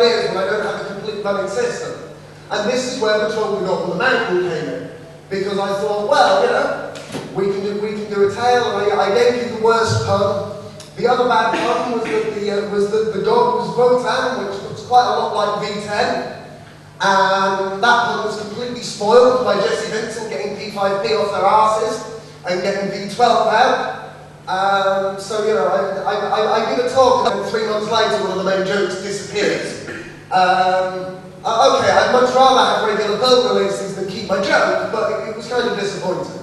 ideas when I don't have a complete running system. And this is where the trouble we got with the mountain came in. Because I thought, well, you know, we can do a tale, and I gave you the worst pun. The other bad pun was that the dog was Votan, which looks quite a lot like V10. And that pun was completely spoiled by Jesse Vincent getting P5P off their asses and getting V12 out. So, you know, I give a talk, and 3 months later one of the main jokes disappears. Okay, I'd much rather have regular film releases than keep my joke, but it was kind of disappointing.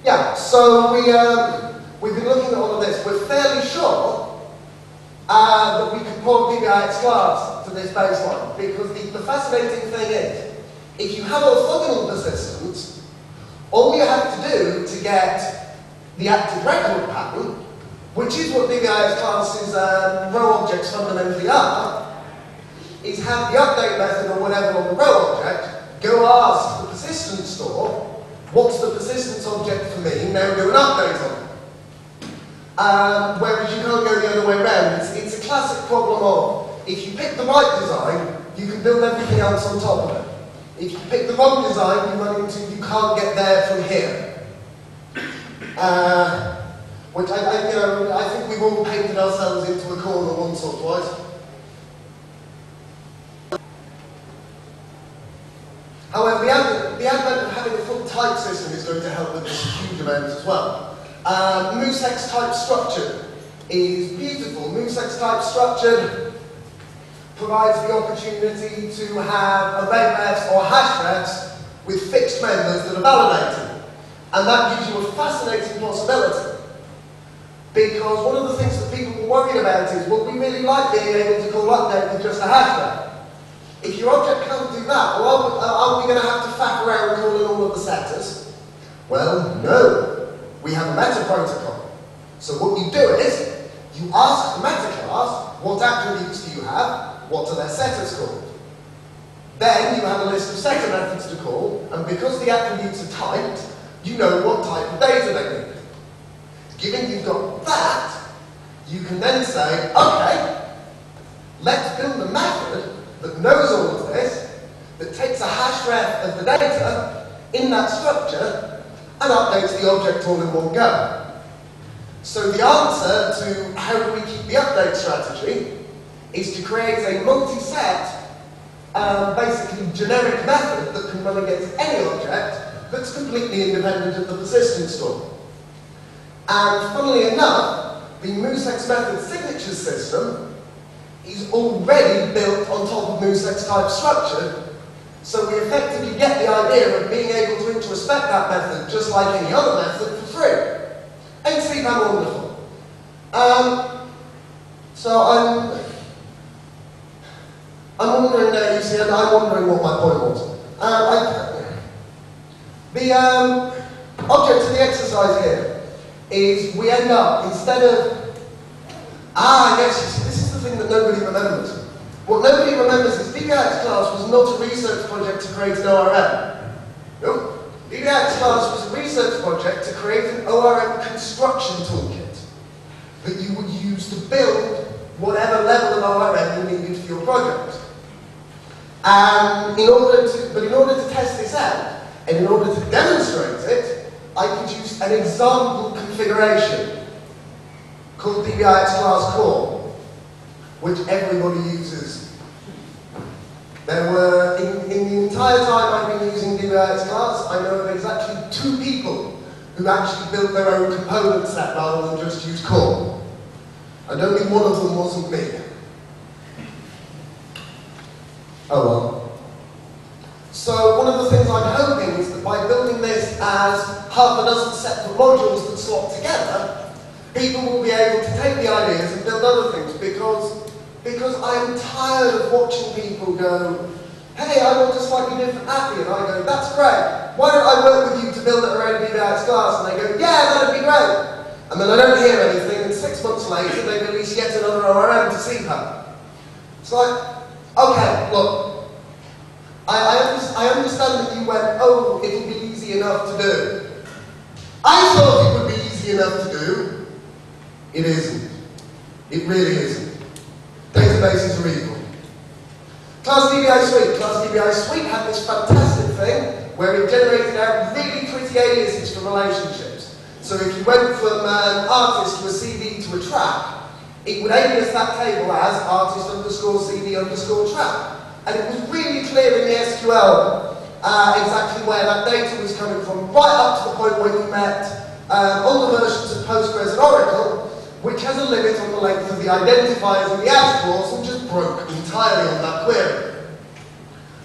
So we've been looking at all of this. We're fairly sure that we can port PBIX class to this baseline, because the fascinating thing is, if you have orthogonal persistence, all you have to do to get the active record pattern, which is what PBIX classes row objects fundamentally are, is have the update method or whatever on the row object, go ask the persistence store, what's the persistence object for me, now do an update on it. Whereas you can't go the other way around. It's a classic problem of, if you pick the right design, you can build everything else on top of it. If you pick the wrong design, you can't get there from here. Which I think we've all painted ourselves into a corner once or twice. However, the advent of having a full type system is going to help with this huge amount as well. MooSex type structured is beautiful. MooSex type structured provides the opportunity to have array refs or hash refs with fixed members that are validated. And that gives you a fascinating possibility. Because one of the things that people were worried about is, well, we really like being able to call update with just a hash ref. If your object can't do that, well, are we going to have to faff around calling all of the setters? Well, no. We have a meta protocol. So what you do is, you ask the meta class, what attributes do you have? What are their setters called? Then you have a list of setter methods to call, and because the attributes are typed, you know what type of data they need. Given you've got that, you can then say, okay, let's build a method that knows all of this, that takes a hash ref of the data in that structure, and updates the object all in one go. So the answer to how do we keep the update strategy is to create a multi-set, basically generic method that can run against any object that's completely independent of the persistence store. And funnily enough, the MooSex method signature system is already built on top of MooSex type structure, so we effectively get the idea of being able to introspect that method just like any other method for free. Ain't sleep how wonderful. So I'm wondering now, you see, I'm wondering what my point was. The object of the exercise here is we end up, instead of, yes, you see, this is the thing that nobody remembers. What nobody remembers is PBIX class was not a research project to create an ORM. Nope. PBIX class was a research project to create an ORM construction toolkit that you would use to build whatever level of ORM you needed for your project. And in order to test this out, and in order to demonstrate it, I produced an example configuration called PBIX class core, which everybody uses. There were, in the entire time I've been using PBIX class, I know of exactly 2 people who actually built their own component set rather than just use core. And only one of them wasn't me. Oh well. So one of the things I'm hoping is that by building this as half a dozen separate modules that slot together, people will be able to take the ideas and build other things, because I'm tired of watching people go, hey, I want a slightly different appy, and I go, that's great. Why don't I work with you to build it around PBIX class? And they go, yeah, that'd be great. And then I don't hear anything, and 6 months later they release yet another ORM to CPAP. It's like, okay, look, I understand that you went, oh, it'll be easy enough to do. I thought it would be easy enough to do, It isn't. It really isn't. Databases are evil. Class DBI Suite. Class DBI Suite had this fantastic thing where it generated out really pretty aliases for relationships. So if you went from an artist to a CD to a track, it would alias that table as artist underscore CD underscore track. And it was really clear in the SQL exactly where that data was coming from, right up to the point where you met all the versions of Postgres and Oracle, which has a limit on the length of the identifiers in the as clause and just broke entirely on that query.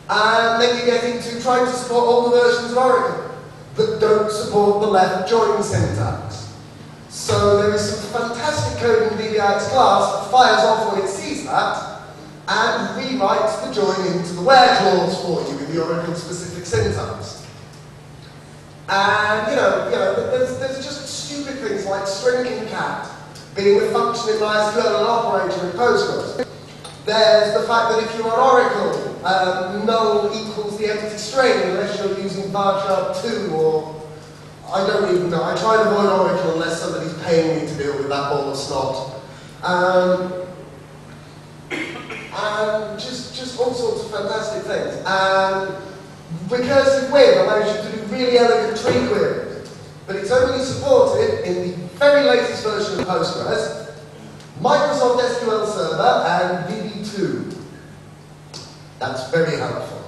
And then you get into trying to support all the versions of Oracle that don't support the left join syntax. So there is some fantastic code in the DBIX class that fires off when it sees that and rewrites the join into the where clause for you in the Oracle specific syntax. And there's just stupid things like string concat being a function in MySQL and an operator in Postgres. There's the fact that if you're on Oracle, null equals the empty string unless you're using varchar2 or I don't even know. I try and avoid Oracle unless somebody's paying me to deal with that ball of snot. And just all sorts of fantastic things. And recursive with allows you to do really elegant tree queries, but it's only supported in the very latest version of Postgres, Microsoft SQL Server, and VB2. That's very helpful.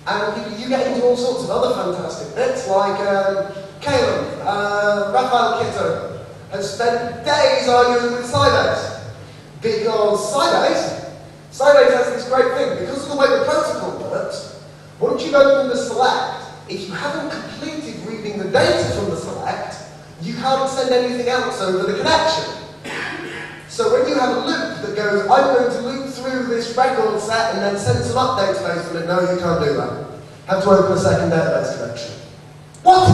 And you get into all sorts of other fantastic bits, like Caleb, Raphael Kitto, has spent days arguing with Sybase. Because Sybase has this great thing, because of the way the protocol works, once you've opened the select, if you haven't completed reading the data from the select, you can't send anything else over the connection. So when you have a loop that goes, I'm going to loop through this record set and then send some updates based on it, no, you can't do that. Have to open a second database connection. What?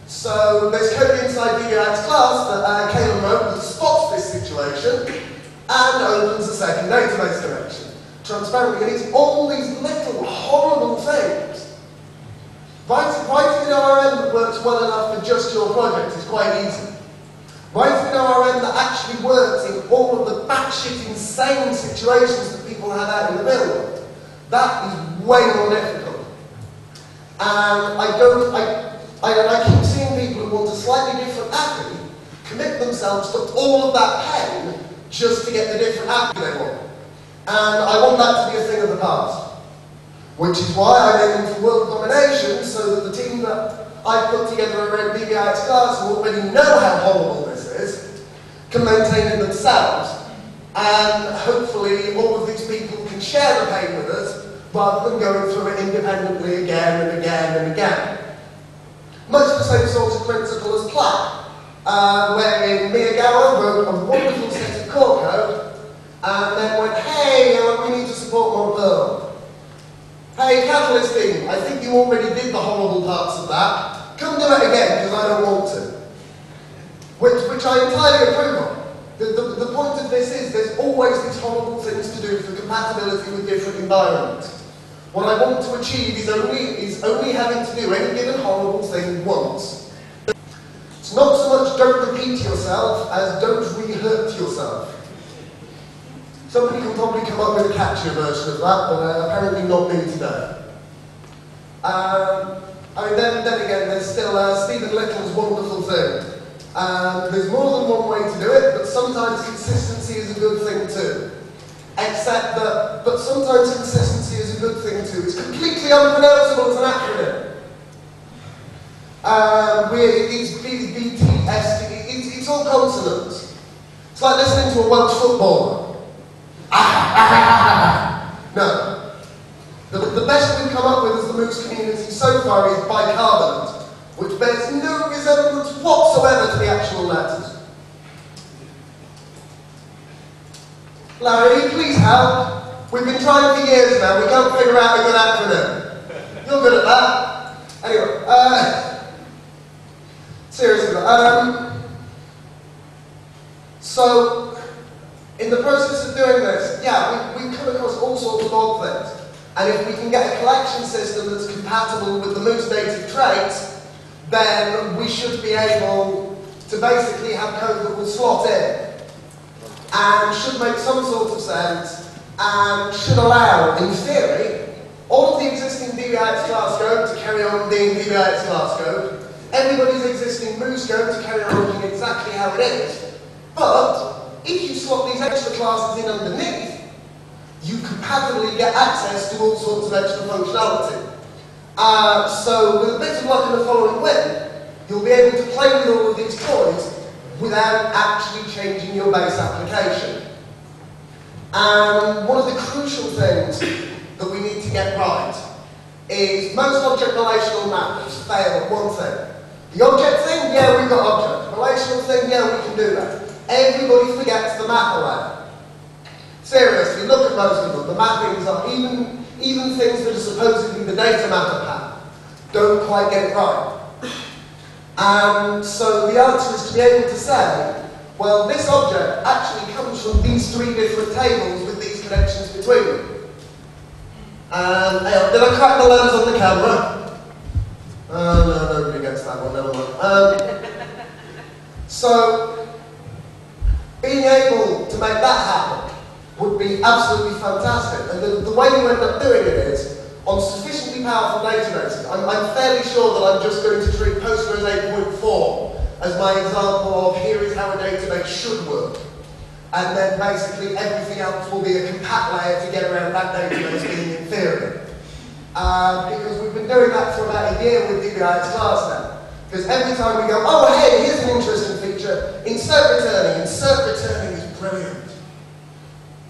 So there's code inside DBIX class that Caleb wrote that spots this situation and opens a second database connection. Transparently, and it's all these little horrible things. Writing an ORM that works well enough for just your project is quite easy. Writing an ORM that actually works in all of the batshit insane situations that people have out in the build, that is way more difficult. And I keep seeing people who want a slightly different API commit themselves to all of that pain just to get the different API they want. And I want that to be a thing of the past. Which is why I'm aiming for world domination, so that the team that I've put together around DBIX class who already know how horrible this is, can maintain it themselves. And hopefully all of these people can share the pain with us, rather than going through it independently again and again and again. Much the same sort of principle as Plaid, wherein Miyagawa wrote a wonderful set of core code, and then went, hey, we need to support more Perl. Hey, Catalyst team, I think you already did the horrible parts of that. Come do it again, because I don't want to. Which I entirely approve of. The point of this is, there's always these horrible things to do for compatibility with different environments. What I want to achieve is only having to do any given horrible thing once. It's not so much don't repeat yourself as don't re-hurt yourself. Somebody can probably come up with a catchier version of that, but apparently not me today. Then again, there's still Stephen Little's wonderful thing. There's more than one way to do it, but sometimes consistency is a good thing too. Except that, but sometimes consistency is a good thing too. It's completely unpronounceable as an acronym. It's BTS, it's all consonants. It's like listening to a Welsh footballer. No. The best we've come up with as the Moose community so far is bicarbonate, which bears no resemblance whatsoever to the actual letters. Larry, please help. We've been trying for years now. We can't figure out a good acronym. You're good at that. Anyway, seriously. So, in the process of doing this, yeah, we come across all sorts of odd things. And if we can get a collection system that's compatible with the Moose native traits, then we should be able to basically have code that will slot in and should make some sort of sense and should allow, in theory, all of the existing DBIX class code to carry on being DBIX class code, everybody's existing Moose code to carry on looking exactly how it is. But if you slot these extra classes in underneath, you compatibly get access to all sorts of extra functionality. So with a bit of luck and the following wind, you'll be able to play with all of these toys without actually changing your base application. And one of the crucial things that we need to get right is most object relational mappers fail at one thing. The object thing, yeah, we've got object. Relational thing, yeah, we can do that. Everybody forgets the mapper layer. Seriously, look at most of them. The mappings are even things that are supposedly the data mapper pattern don't quite get it right. And so the answer is to be able to say, well, this object actually comes from these three different tables with these connections between them. Did I crack the lens on the camera? Oh no, nobody gets that one, never mind. So, being able to make that happen would be absolutely fantastic. And the way you end up doing it is, on sufficiently powerful databases, I'm fairly sure that I'm just going to treat Postgres 8.4 as my example of here is how a database should work. And then basically everything else will be a compat layer to get around that database being inferior. Because we've been doing that for about a year with DBIX class now. Because every time we go, oh hey, here's an interesting feature, insert returning. Insert returning is brilliant.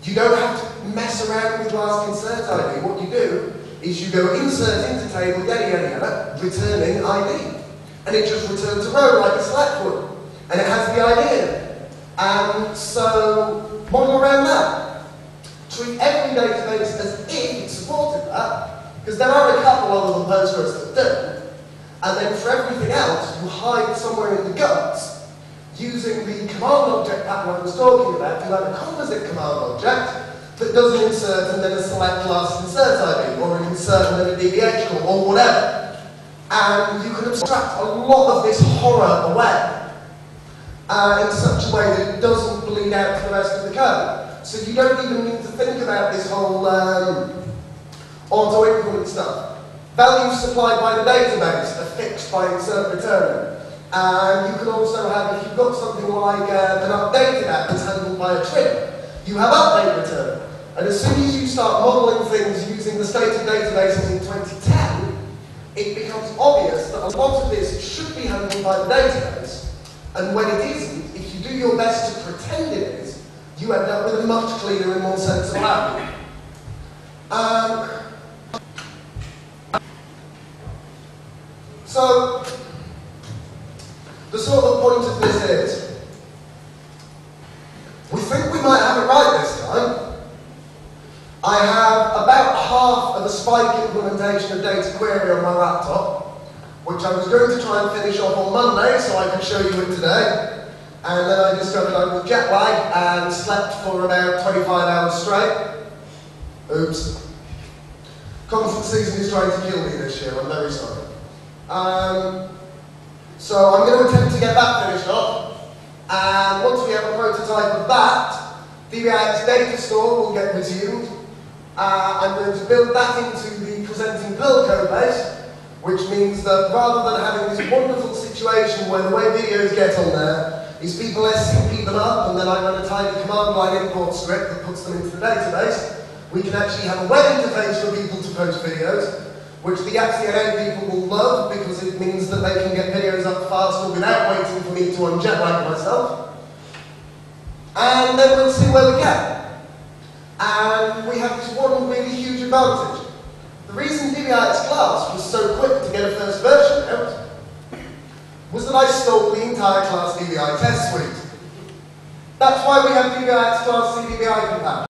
You don't have to mess around with last insert ID. What you do is you go insert into table, yada yada yada, returning ID. And it just returns a row like a select would. And it has the ID in it. And so, model around that. Treat every database as if it supported that, because there are a couple other than Postgres that do. And then for everything else, you hide somewhere in the guts, using the command object pattern I was talking about. You have a composite command object that does an insert and then a select last insert ID, or an insert and then a DBH call, or whatever. And you can abstract a lot of this horror away. In such a way that it doesn't bleed out to the rest of the code. So you don't even need to think about this whole auto-increment stuff. Values supplied by the database are fixed by insert returning. And you can also have, if you've got something like an updated app that's handled by a trigger, you have update return. And as soon as you start modeling things using the state of databases in 2010, it becomes obvious that a lot of this should be handled by the database. And when it isn't, if you do your best to pretend it is, you end up with a much cleaner and more sensible app. So, the sort of point of this is, we think we might have it right this time. I have about half of a Spike implementation of data query on my laptop, which I was going to try and finish off on Monday so I could show you it today. And then I discovered I was jet lagged and slept for about 25 hours straight. Oops. Conference season is trying to kill me this year, I'm very sorry. So I'm going to attempt to get that finished off. And once we have a prototype of that, DBIX data store will get resumed. I'm going to build that into the presenting Perl code base, which means that rather than having this wonderful situation where the way videos get on there is people SCP them up and then I run a tiny command line import script that puts them into the database, we can actually have a web interface for people to post videos, which the AppCNA people will love because it means that they can get videos up faster without waiting for me to unjet lag myself. And then we'll see where we get. And we have this one really huge advantage. The reason DBIX class was so quick to get a first version out was that I stole the entire class DBI test suite. That's why we have DBIX class CDBI compatible.